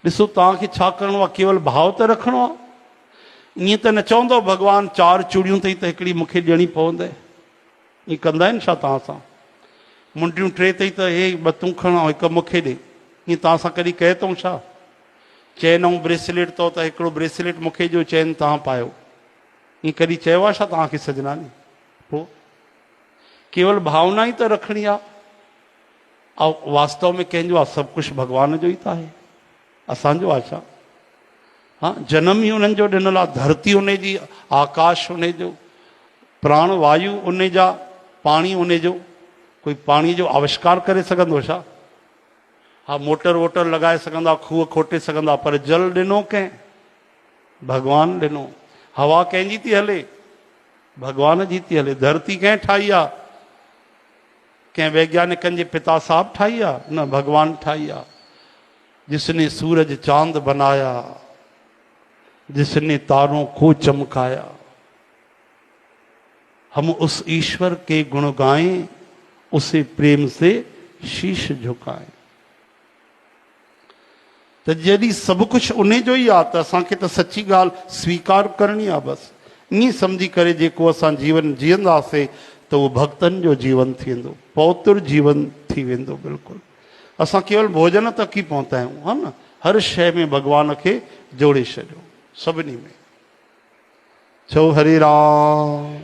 ॾिसो तव्हांखे छा करिणो आहे, केवल भाव त रखिणो आहे। ईअं त न चवंदो भॻवानु 4 चूड़ियूं अथई त हिकिड़ी मूंखे ॾियणी पवंदे, ईअं कंदा आहिनि छा तव्हां सां? मुंडियूं 3 अथई त हे 2 तूं खण ऐं 1 मूंखे ॾे, ईअं तव्हां सां कॾहिं कहे अथऊं छा? चैन ऐं ब्रेसलेट अथव त हिकिड़ो ब्रेसलेट मूंखे ॾियो, चैन तव्हां पायो, ईअं कॾहिं चयो आहे छा तव्हांखे सजनानी? पोइ केवल भावना ई त रखणी आहे। ऐं वास्तव में कंहिंजो आहे? सभु कुझु भॻवान जो ई त आहे, असांजो आहे छा? हाँ, जन्म ई उन्हनि जो ॾिनल आहे, धरती उन जी, आकाश उन जो, प्राण वायु उन जा, पाणी उन जो। कोई पाणी जो आविष्कार करे सघंदो छा? हाँ, मोटर वोटर लॻाए सघंदा, खूह खोटे सघंदा, पर जल ॾिनो कंहिं? भॻवान ॾिनो। हवा कंहिंजी थी हले? भॻवान जी थी हले। धरती कंहिं ठाही आहे? कंहिं वैज्ञानिकनि जे पिता साहब ठाही आहे? न, भगवान ठाही आहे। जिसने सूरज चांद बनाया, जिसने तारों को चमकाया, हम उस ईश्वर के गुण गाएं, उसे प्रेम से शीश झुकाएं। तो जॾहिं सब कुछ उन जो ही आ, त असांखे त सच्ची ॻाल्हि स्वीकार करणी आहे। बसि ईअं सम्झी करे जेको असां जीवन जीअंदासीं त उहो भक्तनि जो जीवन थी वेंदो, पवित्र जीवन थी वेंदो। बिल्कुलु असां केवल भोजन तक ई पहुता आहियूं, हा न, हर शइ में भॻवान खे जोड़े छॾियो, सभिनी में। चओ हरे राम।